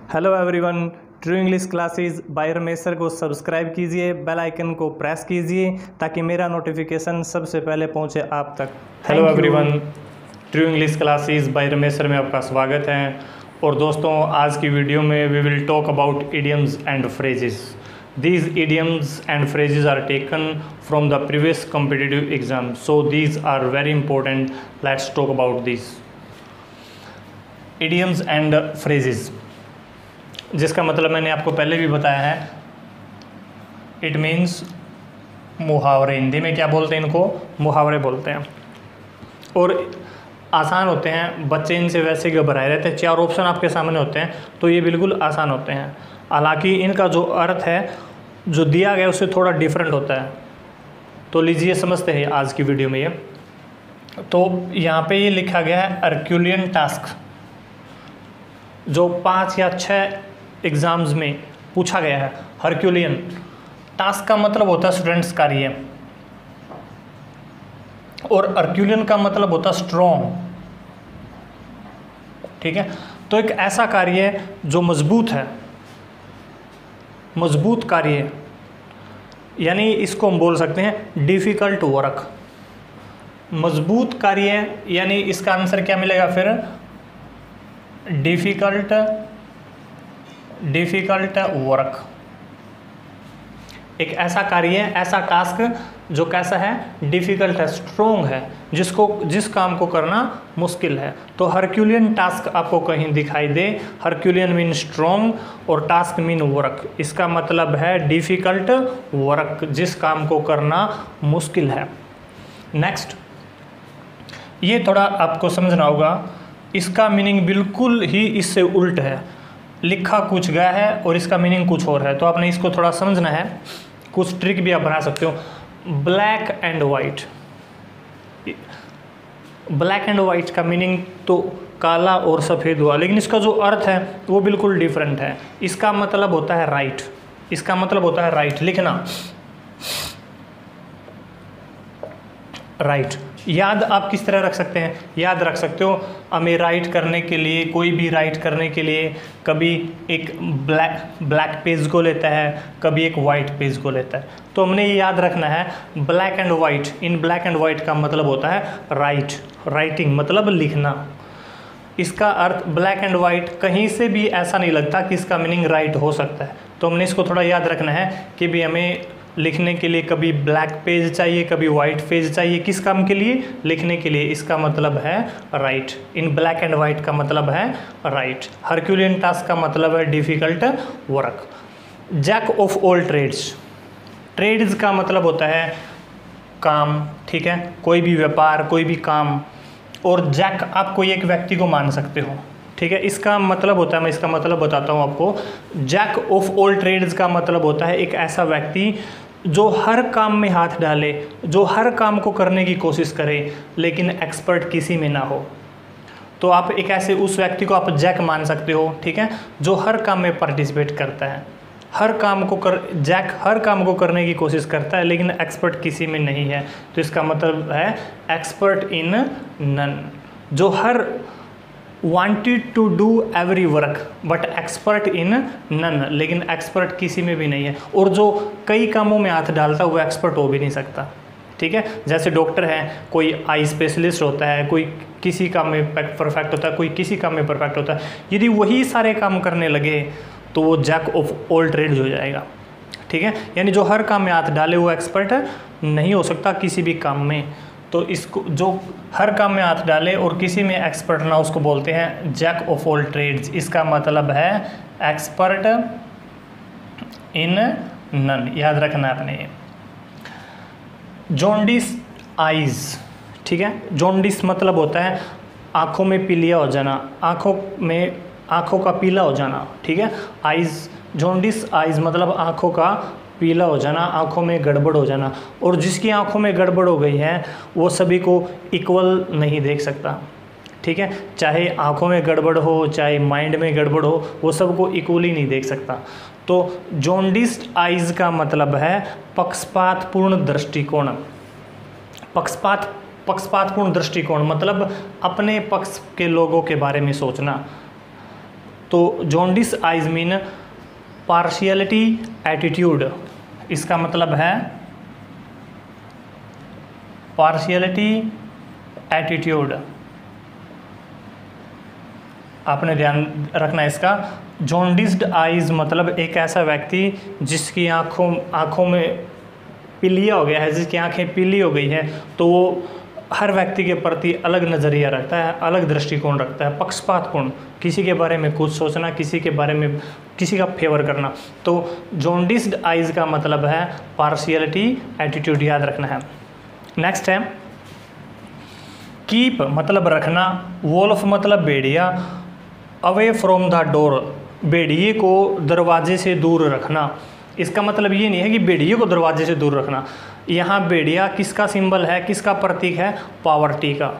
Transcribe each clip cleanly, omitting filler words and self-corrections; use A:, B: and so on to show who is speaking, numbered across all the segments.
A: Hello everyone, true English classes bye Ramesh sir को subscribe कीजिए, bell icon को press कीजिए ताकि मेरा नोटिफिकेशन सबसे पहले पहुंचे आप तक। Hello everyone, true English classes bye Ramesh sir में आपका स्वागत है। और दोस्तों, आज की वीडियो में we will talk about idioms and phrases. These idioms and phrases are taken from the previous competitive exam, so these are very important. Let's talk about these idioms and phrases, जिसका मतलब मैंने आपको पहले भी बताया है। It means मुहावरे। हिंदी में क्या बोलते हैं इनको? मुहावरे बोलते हैं। और आसान होते हैं, बच्चे इनसे वैसे घबराए रहते हैं। 4 ऑप्शन आपके सामने होते हैं तो ये बिल्कुल आसान होते हैं। हालांकि इनका जो अर्थ है जो दिया गया उससे थोड़ा डिफरेंट होता है। तो लीजिए समझते हैं आज की वीडियो में ये। तो यहाँ पे ये लिखा गया है हरक्यूलियन टास्क, जो 5 या 6 एग्जाम्स में पूछा गया है। हरक्यूलियन टास्क का मतलब होता है स्टूडेंट्स कार्य, और हरक्यूलियन का मतलब होता है स्ट्रॉन्ग। ठीक है, तो एक ऐसा कार्य है जो मजबूत है, मजबूत कार्य, यानी इसको हम बोल सकते हैं डिफ़िकल्ट वर्क। मजबूत कार्य यानी इसका आंसर क्या मिलेगा फिर? Difficult work. एक ऐसा कार्य है, ऐसा टास्क जो कैसा है? डिफ़िकल्ट है, स्ट्रोंग है, जिस काम को करना मुश्किल है। तो हरक्यूलियन टास्क आपको कहीं दिखाई दे, हरक्यूलियन मीन स्ट्रोंग और टास्क मीन वर्क। इसका मतलब है डिफ़िकल्ट वर्क, जिस काम को करना मुश्किल है। नेक्स्ट, ये थोड़ा आपको समझना होगा। इसका मीनिंग बिल्कुल ही इससे उल्ट है। लिखा कुछ गया है और इसका मीनिंग कुछ और है, तो आपने इसको थोड़ा समझना है। कुछ ट्रिक भी आप बना सकते हो। Black and white, black and white का मीनिंग तो काला और सफ़ेद हुआ, लेकिन इसका जो अर्थ है वो बिल्कुल डिफरेंट है। इसका मतलब होता है राइट, इसका मतलब होता है राइट, लिखना। राइट याद आप किस तरह रख सकते हैं? याद रख सकते हो, हमें राइट करने के लिए, कोई भी राइट करने के लिए कभी एक ब्लैक पेज को लेता है, कभी एक वाइट पेज को लेता है। तो हमने ये याद रखना है black and white. In black and white का मतलब होता है राइट, राइटिंग मतलब लिखना। इसका अर्थ ब्लैक एंड वाइट, कहीं से भी ऐसा नहीं लगता कि इसका मीनिंग राइट हो सकता है। तो हमने इसको थोड़ा याद रखना है कि भी हमें लिखने के लिए कभी ब्लैक पेज चाहिए, कभी वाइट पेज चाहिए। किस काम के लिए? लिखने के लिए। इसका मतलब है right. In black and white का मतलब है राइट। हरक्यूलियन टास्क का मतलब है difficult work. Jack of all trades, trades का मतलब होता है काम। ठीक है, कोई भी व्यापार, कोई भी काम। और जैक आप कोई एक व्यक्ति को मान सकते हो। ठीक है, इसका मतलब होता है, मैं इसका मतलब बताता हूँ आपको। जैक ऑफ ऑल ट्रेड्स का मतलब होता है एक ऐसा व्यक्ति जो हर काम में हाथ डाले, जो हर काम को करने की कोशिश करे, लेकिन एक्सपर्ट किसी में ना हो। तो आप एक ऐसे उस व्यक्ति को आप जैक मान सकते हो। ठीक है, जो हर काम में पार्टिसिपेट करता है, हर काम को जैक हर काम को करने की कोशिश करता है, लेकिन एक्सपर्ट किसी में नहीं है। तो इसका मतलब है एक्सपर्ट इन नन। जो हर wanted to do every work but expert in none, लेकिन एक्सपर्ट किसी में भी नहीं है। और जो कई कामों में हाथ डालता है वो एक्सपर्ट हो भी नहीं सकता। ठीक है, जैसे डॉक्टर है, कोई आई स्पेशलिस्ट होता है, कोई किसी काम में परफेक्ट होता है, कोई किसी काम में परफेक्ट होता है। यदि वही सारे काम करने लगे तो वो जैक ऑफ ऑल ट्रेड्स हो जाएगा। ठीक है, यानी जो हर काम में हाथ डाले वो एक्सपर्ट नहीं हो सकता किसी भी काम में। तो इसको जो हर काम में हाथ डाले और किसी में एक्सपर्ट ना, उसको बोलते हैं जैक ऑफ ऑल ट्रेड्स। इसका मतलब है एक्सपर्ट इन नन। याद रखना आपने। जॉन्डिस आइज, ठीक है, जॉन्डिस मतलब होता है आँखों में पीलिया हो जाना, आँखों का पीला हो जाना। ठीक है, आइज, जॉन्डिस आइज मतलब आँखों का पीला हो जाना, आँखों में गड़बड़ हो जाना। और जिसकी आँखों में गड़बड़ हो गई है वो सभी को इक्वल नहीं देख सकता। ठीक है, चाहे आँखों में गड़बड़ हो, चाहे माइंड में गड़बड़ हो, वो सबको इक्वली नहीं देख सकता। तो जॉन्डिस्ड आइज का मतलब है पक्षपातपूर्ण दृष्टिकोण। पक्षपातपूर्ण दृष्टिकोण मतलब अपने पक्ष के लोगों के बारे में सोचना। तो jaundice eyes mean partiality attitude, इसका मतलब है पार्शियलिटी एटीट्यूड। आपने ध्यान रखना है इसका। जॉन्डिस्ड आइज मतलब एक ऐसा व्यक्ति जिसकी आँखों में पीलिया हो गया है, जिसकी आंखें पीली हो गई है, तो वो हर व्यक्ति के प्रति अलग नज़रिया रखता है, अलग दृष्टिकोण रखता है, पक्षपातपूर्ण, किसी के बारे में कुछ सोचना, किसी के बारे में किसी का फेवर करना। तो जॉन्डिस्ड आइज का मतलब है पार्शियलिटी एटीट्यूड, याद रखना है। नेक्स्ट है कीप मतलब रखना, वोल्फ मतलब भेड़िया, अवे फ्रॉम द डोर भेड़िए को दरवाजे से दूर रखना। इसका मतलब ये नहीं है कि भेड़िए को दरवाजे से दूर रखना। यहाँ भेड़िया किसका सिंबल है, किसका प्रतीक है? पॉवर्टी का,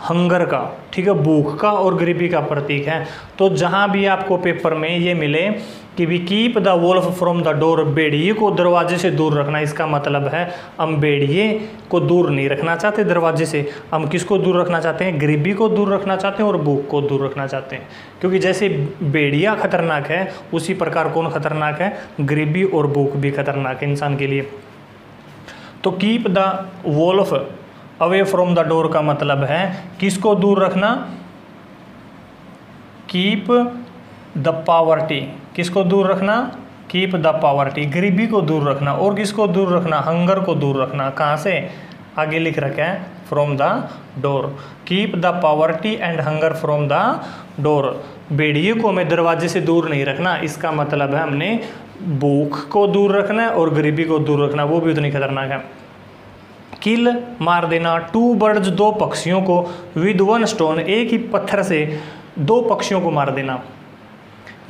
A: हंगर का, ठीक है, भूख का और गरीबी का प्रतीक है। तो जहाँ भी आपको पेपर में ये मिले कि we keep the wolf from the door, भेड़िए को दरवाजे से दूर रखना, इसका मतलब है हम भेड़िए को दूर नहीं रखना चाहते दरवाजे से, हम किसको दूर रखना चाहते हैं? गरीबी को दूर रखना चाहते हैं और भूख को दूर रखना चाहते हैं। क्योंकि जैसे भेड़िया खतरनाक है, उसी प्रकार कौन खतरनाक है? गरीबी और भूख भी खतरनाक है इंसान के लिए। तो keep the Wolff away from the door का मतलब है किसको दूर रखना? कीप द पॉवर्टी, किसको दूर रखना? कीप द पॉवर्टी, गरीबी को दूर रखना। और किसको दूर रखना? हंगर को दूर रखना। कहाँ से? आगे लिख रखा है from the door, keep the poverty and hunger from the door. भेड़िए को हमें दरवाजे से दूर नहीं रखना, इसका मतलब है हमने भूख को दूर रखना है और गरीबी को दूर रखना, वो भी उतनी खतरनाक है। किल मार देना, टू बर्ड्स दो पक्षियों को, विद वन स्टोन एक ही पत्थर से दो पक्षियों को मार देना,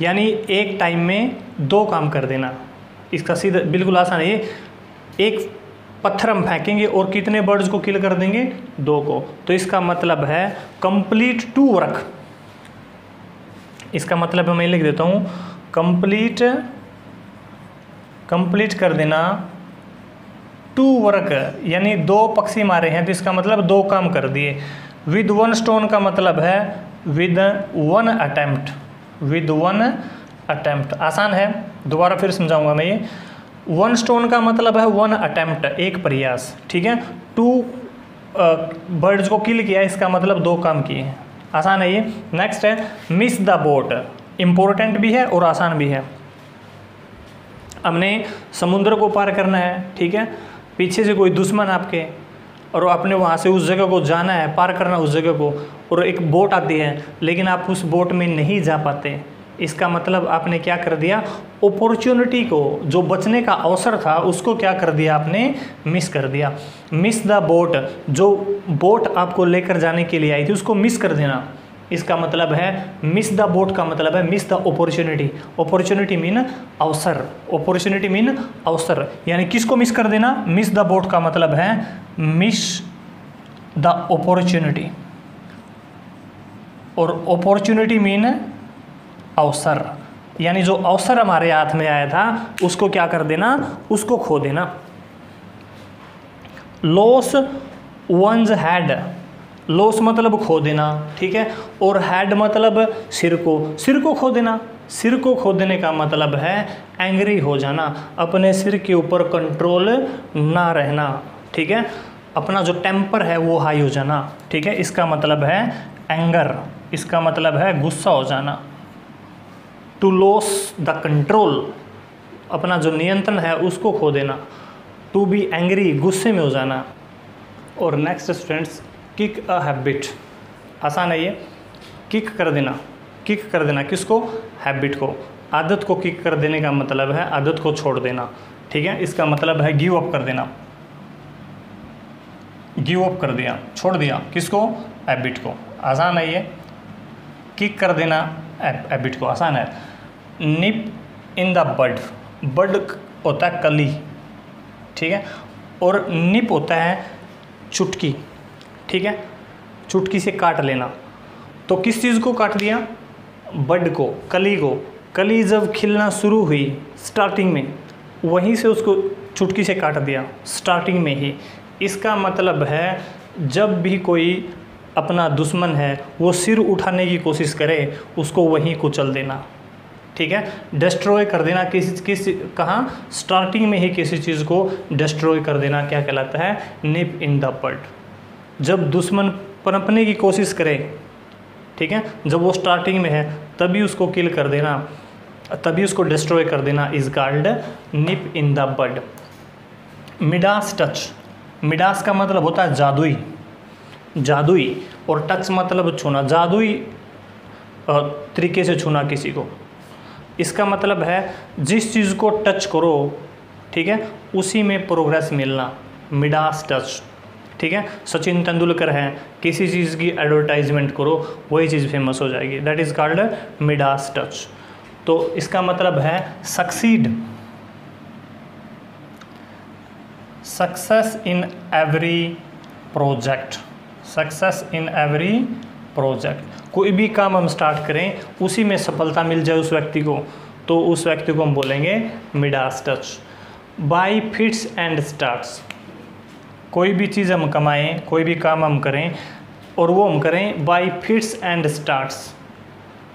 A: यानी एक टाइम में दो काम कर देना। इसका सीधा बिल्कुल आसान है, एक पत्थर हम फेंकेंगे और कितने बर्ड्स को किल कर देंगे? दो को। तो इसका मतलब है कंप्लीट टू वर्क। इसका मतलब मैं लिख देता हूँ, कंप्लीट कर देना टू वर्क, यानी दो पक्षी मारे हैं तो इसका मतलब दो काम कर दिए। विद वन स्टोन का मतलब है with one attempt, with one attempt. आसान है, दोबारा फिर समझाऊंगा मैं ये। वन स्टोन का मतलब है वन अटेम्प्ट, एक प्रयास, ठीक है। टू बर्ड्स को किल किया, इसका मतलब दो काम किए हैं। आसान है ये। नेक्स्ट है मिस द बोट, इम्पोर्टेंट भी है और आसान भी है। हमने समुद्र को पार करना है, ठीक है, पीछे से कोई दुश्मन आपके, और आपने वहाँ से उस जगह को जाना है, पार करना उस जगह को, और एक बोट आती है लेकिन आप उस बोट में नहीं जा पाते, इसका मतलब आपने क्या कर दिया? अपॉर्चुनिटी को, जो बचने का अवसर था उसको क्या कर दिया आपने? मिस कर दिया। मिस द बोट, जो बोट आपको लेकर जाने के लिए आई थी उसको मिस कर देना, इसका मतलब है मिस द बोट का मतलब है miss the opportunity. Opportunity mean अवसर, अपॉर्चुनिटी मीन अवसर, यानी किसको मिस कर देना? मिस द बोट का मतलब है मिस द अपॉर्चुनिटी, और अपॉर्चुनिटी मीन अवसर, यानी जो अवसर हमारे हाथ में आया था उसको क्या कर देना? उसको खो देना। लॉस वंस हैड, लॉस मतलब खो देना, ठीक है, और हैड मतलब सिर को खो देना। सिर को खो देने का मतलब है एंग्री हो जाना, अपने सिर के ऊपर कंट्रोल ना रहना, ठीक है, अपना जो टेम्पर है वो हाई हो जाना, ठीक है, इसका मतलब है एंगर, इसका मतलब है गुस्सा हो जाना। टू लॉस द कंट्रोल, अपना जो नियंत्रण है उसको खो देना। टू बी एंग्री, गुस्से में हो जाना। और next students, kick a habit, आसान है ये, किक कर देना। किक कर देना किसको? हैबिट को, आदत को किक कर देने का मतलब है आदत को छोड़ देना, ठीक है, इसका मतलब है गिव अप कर देना। गिव अप कर दिया, छोड़ दिया, किसको? हैबिट को। आसान है ये, किक कर देना हैबिट को, आसान है। निप इन द बड, बड होता है कली, ठीक है, और निप होता है चुटकी, ठीक है, चुटकी से काट लेना। तो किस चीज़ को काट दिया? बड को, कली को। कली जब खिलना शुरू हुई स्टार्टिंग में, वहीं से उसको चुटकी से काट दिया, स्टार्टिंग में ही। इसका मतलब है जब भी कोई अपना दुश्मन है वो सिर उठाने की कोशिश करे उसको वहीं कुचल देना, ठीक है। डिस्ट्रॉय कर देना किसी कहाँ, स्टार्टिंग में ही किसी चीज़ को डिस्ट्रॉय कर देना क्या कहलाता है, निप इन द बड। जब दुश्मन पनपने की कोशिश करे, ठीक है, जब वो स्टार्टिंग में है तभी उसको किल कर देना, तभी उसको डिस्ट्रॉय कर देना is called nip in the bud. Midas touch, Midas का मतलब होता है जादुई, जादुई, और टच मतलब छूना, जादुई तरीके से छूना किसी को। इसका मतलब है जिस चीज़ को टच करो, ठीक है, उसी में प्रोग्रेस मिलना, मिडास टच, ठीक है। सचिन तेंदुलकर हैं, किसी चीज़ की एडवर्टाइजमेंट करो वही चीज़ फेमस हो जाएगी, that is called Midas touch. तो इसका मतलब है succeed, success in every project, success in every project. कोई भी काम हम स्टार्ट करें उसी में सफलता मिल जाए उस व्यक्ति को, तो उस व्यक्ति को हम बोलेंगे Midas touch. Bye fits and starts, कोई भी चीज़ हम कमाएं, कोई भी काम हम करें और वो हम करें बाय फिट्स एंड स्टार्ट्स।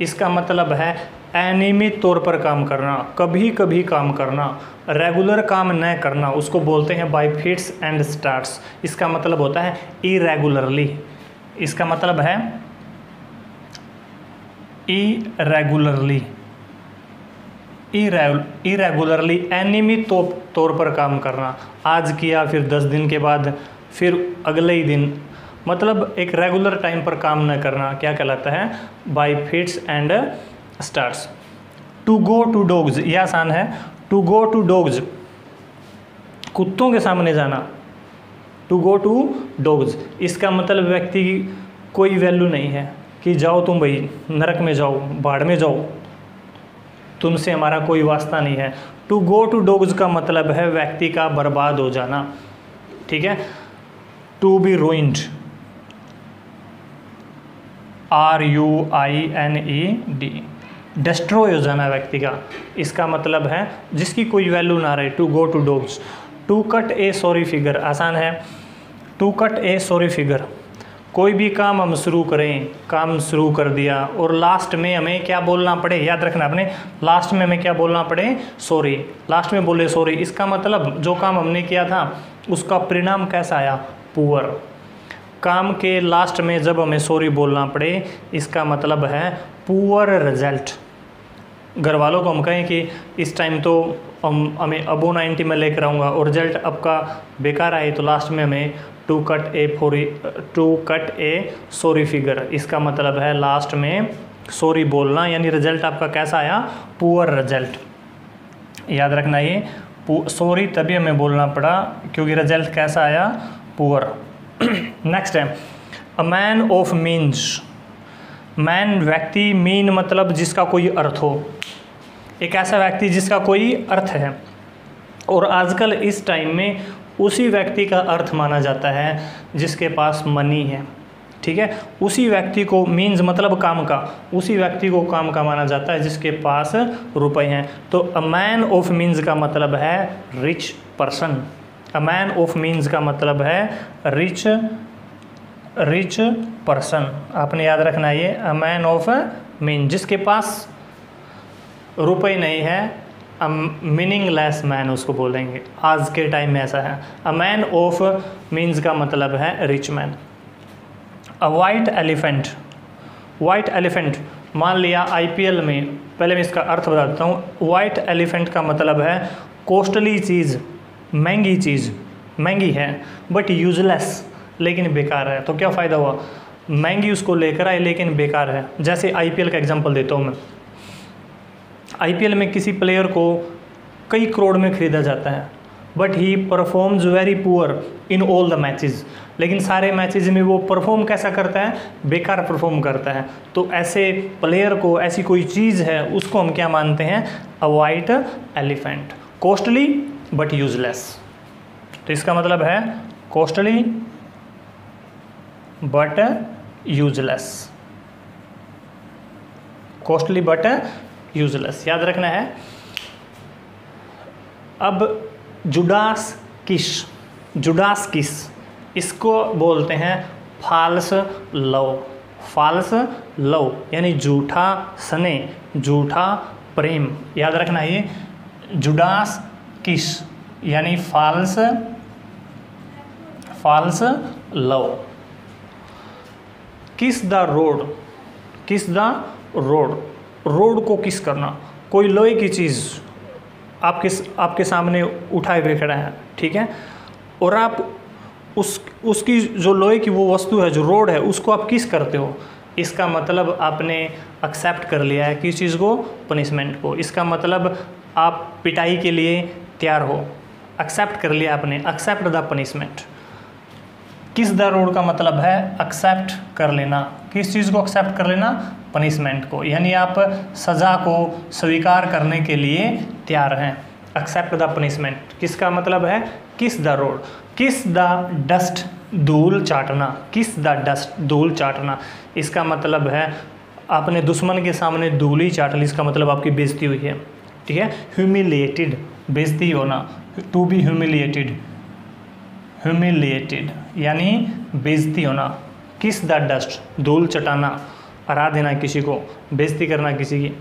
A: इसका मतलब है अनियमित तौर पर काम करना, कभी कभी काम करना, रेगुलर काम न करना, उसको बोलते हैं बाय फिट्स एंड स्टार्ट्स। इसका मतलब होता है इरेगुलरली, इसका मतलब है इरेगुलरली, इरेगुलरली अनियमित तौर पर काम करना, आज किया फिर 10 दिन के बाद फिर अगले ही दिन, मतलब एक रेगुलर टाइम पर काम न करना क्या कहलाता है, by fits and starts. To go to dogs, यह आसान है, टू गो टू डॉग्स, कुत्तों के सामने जाना, टू गो टू डॉग्स। इसका मतलब व्यक्ति की कोई वैल्यू नहीं है कि जाओ तुम भाई नरक में जाओ, बाढ़ में जाओ, तुमसे हमारा कोई वास्ता नहीं है। टू गो टू डॉग्स का मतलब है व्यक्ति का बर्बाद हो जाना, ठीक है। To be ruined, RUINED, destroy हो जाना व्यक्ति का, इसका मतलब है जिसकी कोई वैल्यू ना रहे, to go to dogs. To cut a sorry figure, आसान है, to cut a sorry figure. कोई भी काम हम शुरू करें, काम शुरू कर दिया और लास्ट में हमें क्या बोलना पड़े, याद रखना आपने, लास्ट में हमें क्या बोलना पड़े, सॉरी, लास्ट में बोले सॉरी। इसका मतलब जो काम हमने किया था उसका परिणाम कैसा आया, पुअर। काम के लास्ट में जब हमें सॉरी बोलना पड़े इसका मतलब है पुअर रिजल्ट। घर वालों को हम कहें कि इस टाइम तो हमें अबो 90 में लेकर आऊँगा और रिजल्ट आपका बेकार आए, तो लास्ट में हमें to cut a sorry figure, इसका मतलब है लास्ट में सॉरी बोलना, यानी रिजल्ट आपका कैसा आया, पुअर रिजल्ट। याद रखना ये सॉरी तभी हमें बोलना पड़ा क्योंकि रिजल्ट कैसा आया, पुअर। नेक्स्ट है a man of means, man व्यक्ति, मीन मतलब जिसका कोई अर्थ हो, एक ऐसा व्यक्ति जिसका कोई अर्थ है। और आजकल इस टाइम में उसी व्यक्ति का अर्थ माना जाता है जिसके पास मनी है, ठीक है। उसी व्यक्ति को, मीन्स मतलब काम का, उसी व्यक्ति को काम का माना जाता है जिसके पास रुपए हैं। तो अ मैन ऑफ मीन्स का मतलब है rich person, a man of means का मतलब है रिच पर्सन। आपने याद रखना ये, अ मैन ऑफ मीन, जिसके पास रुपए नहीं है, मीनिंगलेस मैन उसको बोलेंगे, आज के टाइम में ऐसा है। अ मैन ऑफ मीन्स का मतलब है रिच मैन। अ वाइट एलिफेंट, वाइट एलिफेंट, मान लिया IPL में, पहले मैं इसका अर्थ बता देता हूँ। वाइट एलिफेंट का मतलब है कॉस्टली चीज़, महंगी चीज़, महंगी है बट यूजलेस, लेकिन बेकार है। तो क्या फ़ायदा हुआ, महंगी उसको लेकर आए लेकिन बेकार है। जैसे IPL का एग्जांपल देता हूँ मैं, IPL में किसी प्लेयर को कई करोड़ में ख़रीदा जाता है but he performs very poor in all the matches, लेकिन सारे मैचेस में वो परफॉर्म कैसा करता है, बेकार परफॉर्म करता है। तो ऐसे प्लेयर को, ऐसी कोई चीज़ है उसको हम क्या मानते हैं, अ white elephant, costly but useless. तो इसका मतलब है costly but useless, costly but useless, याद रखना है। अब जुडास किस, जुडास किस, इसको बोलते हैं फाल्स लव, फाल्स लव यानी झूठा स्नेह, झूठा प्रेम। याद रखना ये जुडास किस यानी फाल्स लव। किस द रोड, किस द रोड, रोड को किस करना, कोई लोहे की चीज़ आपके सामने उठाए हुए खड़ा है, ठीक है, और आप उसकी जो लोहे की वो वस्तु है, जो रोड है, उसको आप किस करते हो, इसका मतलब आपने एक्सेप्ट कर लिया है किस चीज़ को, पनिशमेंट को। इसका मतलब आप पिटाई के लिए तैयार हो, एक्सेप्ट कर लिया आपने, एक्सेप्ट द पनिशमेंट। किस द रोड का मतलब है एक्सेप्ट कर लेना, किस चीज़ को एक्सेप्ट कर लेना, पनिशमेंट को, यानी आप सज़ा को स्वीकार करने के लिए तैयार हैं। एक्सेप्ट द पनिशमेंट किसका मतलब है, किस द रोड। किस द डस्ट, धूल चाटना, किस द डस्ट, धूल चाटना, इसका मतलब है आपने दुश्मन के सामने धूल ही चाट ली, इसका मतलब आपकी बेइज्जती हुई है, ठीक है। ह्यूमिलिएटेड, बेइज्जती होना, टू बी ह्यूमिलिएटेड, ह्यूमिलिएटेड यानी बेइज्जती होना। किस द डस्ट, धूल चटाना, हरा देना किसी को, बेइज्जती करना किसी की।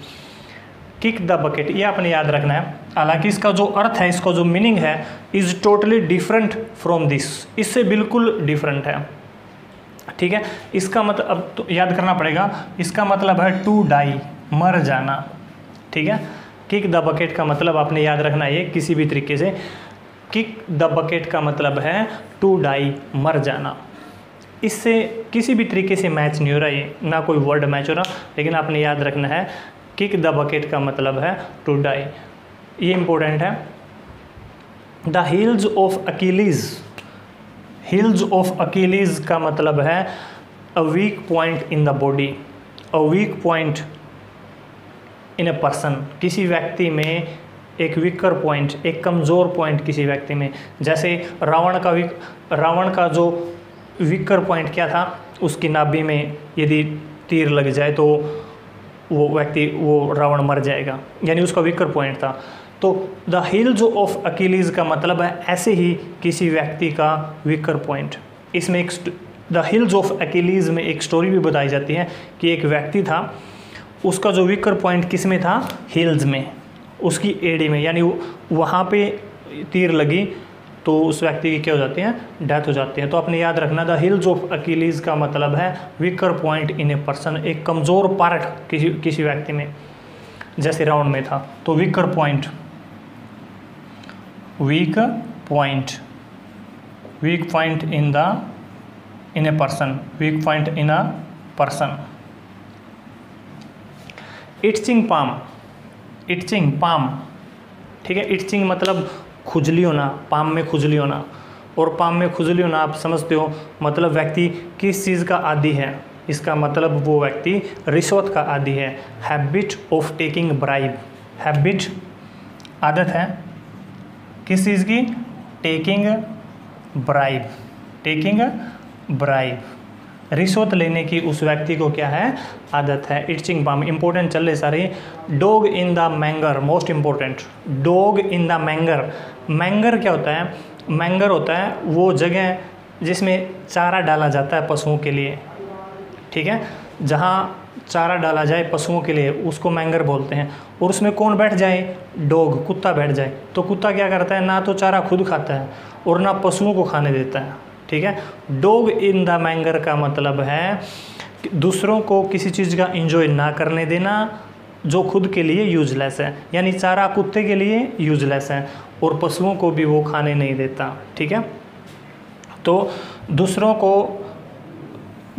A: किक द बकेट, ये आपने याद रखना है, हालांकि इसका जो अर्थ है, इसका जो मीनिंग है, is totally different from this, इससे बिल्कुल डिफरेंट है, ठीक है। इसका मतलब अब तो याद करना पड़ेगा, इसका मतलब है टू डाई, मर जाना, ठीक है। किक द बकेट का मतलब आपने याद रखना है, किसी भी तरीके से किक द बकेट का मतलब है टू डाई, मर जाना। इससे किसी भी तरीके से मैच नहीं हो रहा, ये ना कोई वर्ड मैच हो रहा, लेकिन आपने याद रखना है किक द बकेट का मतलब है टू डाई, ये इंपॉर्टेंट है। The heels of Achilles, heels of Achilles का मतलब है a weak point in the body, a weak point in a person, किसी व्यक्ति में एक वीकर पॉइंट, एक कमज़ोर पॉइंट किसी व्यक्ति में। जैसे रावण का जो वीकर पॉइंट क्या था, उसकी नाभि में यदि तीर लग जाए तो वो रावण मर जाएगा, यानी उसका वीकर पॉइंट था। तो द हील्स ऑफ अकीलीज का मतलब है ऐसे ही किसी व्यक्ति का वीकर पॉइंट। इसमें एक द हील्स ऑफ अकीलीज में एक स्टोरी भी बताई जाती है कि एक व्यक्ति था, उसका जो वीकर पॉइंट किस में था, हील्स में, उसकी एड़ी में, यानी वहाँ पे तीर लगी तो उस व्यक्ति की क्या हो जाती है, डेथ हो जाती है। तो आपने याद रखना, द हील्स ऑफ अकीलीज का मतलब है weaker point in a person, एक कमज़ोर पार्ट किसी व्यक्ति में, जैसे रावण में था। तो weaker point, weak point, weak point in a person, weak point in a person. Itching palm, itching palm, ठीक है। इटचिंग मतलब खुजली होना, पाम में खुजली होना, और पाम में खुजली होना आप समझते हो, मतलब व्यक्ति किस चीज़ का आदी है, इसका मतलब वो व्यक्ति रिश्वत का आदी है। Habit of taking bribe, habit आदत है किस चीज़ की, टेकिंग ब्राइब, टेकिंग ब्राइब, रिश्वत लेने की उस व्यक्ति को क्या है, आदत है। इटचिंग पाम इंपॉर्टेंट चल रहे सारे। Dog in the manger, most important, dog in the manger. Manger क्या होता है, मैंगर होता है वो जगह जिसमें चारा डाला जाता है पशुओं के लिए, ठीक है, जहाँ चारा डाला जाए पशुओं के लिए उसको मैंगर बोलते हैं। और उसमें कौन बैठ जाए, डॉग, कुत्ता बैठ जाए, तो कुत्ता क्या करता है, ना तो चारा खुद खाता है और ना पशुओं को खाने देता है, ठीक है। डॉग इन द मैंगर का मतलब है दूसरों को किसी चीज़ का एंजॉय ना करने देना जो खुद के लिए यूजलेस है, यानी चारा कुत्ते के लिए यूजलेस है और पशुओं को भी वो खाने नहीं देता, ठीक है। तो दूसरों को,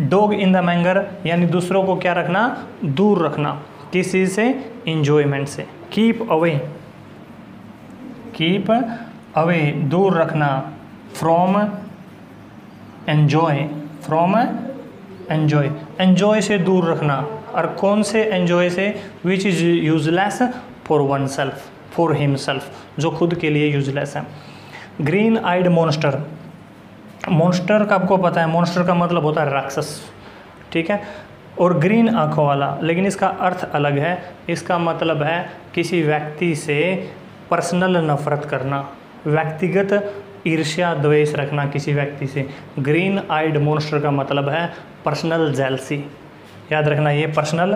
A: डॉग इन द मैंगर यानी दूसरों को क्या रखना, दूर रखना, किस चीज़ से, एंजॉयमेंट से। कीप अवे, कीप अवे दूर रखना, from enjoy, from enjoy, enjoy से दूर रखना। और कौन से एन्जॉय से, which is useless for one self, for himself, जो खुद के लिए यूजलेस है। ग्रीन आइड मॉन्स्टर, मॉन्स्टर का आपको पता है, मॉन्स्टर का मतलब होता है राक्षस, ठीक है, और ग्रीन आँखों वाला, लेकिन इसका अर्थ अलग है। इसका मतलब है किसी व्यक्ति से पर्सनल नफरत करना, व्यक्तिगत ईर्ष्या द्वेष रखना किसी व्यक्ति से। ग्रीन आइड मॉन्स्टर का मतलब है पर्सनल जेलसी। याद रखना ये पर्सनल,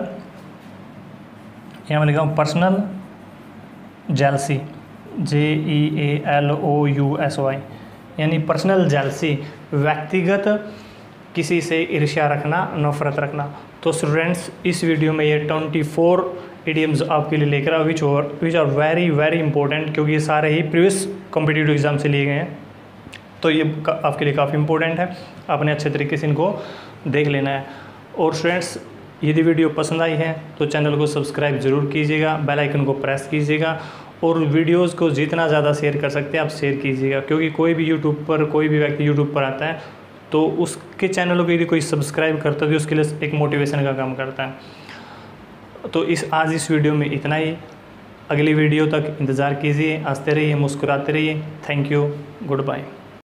A: यहाँ मैं लिखा हूँ पर्सनल जेलसी, JEALOUSY, यानी पर्सनल जेलसी, व्यक्तिगत किसी से ईर्ष्या रखना, नफरत रखना। तो स्टूडेंट्स इस वीडियो में ये 24 इडियम्स आपके लिए लेकर आया which are very very important, क्योंकि ये सारे ही प्रीवियस कॉम्पिटिटिव एग्जाम से लिए गए हैं। तो ये आपके लिए काफ़ी इंपॉर्टेंट है, आपने अच्छे तरीके से इनको देख लेना है। और स्टूडेंट्स यदि वीडियो पसंद आई है तो चैनल को सब्सक्राइब ज़रूर कीजिएगा, बेल आइकन को प्रेस कीजिएगा और वीडियोस को जितना ज़्यादा शेयर कर सकते हैं आप शेयर कीजिएगा, क्योंकि कोई भी व्यक्ति यूट्यूब पर आता है तो उसके चैनल को यदि कोई सब्सक्राइब करता है तो उसके लिए एक मोटिवेशन का काम करता है। तो आज इस वीडियो में इतना ही, अगली वीडियो तक इंतज़ार कीजिए, हंसते रहिए, मुस्कुराते रहिए। Thank you, good bye.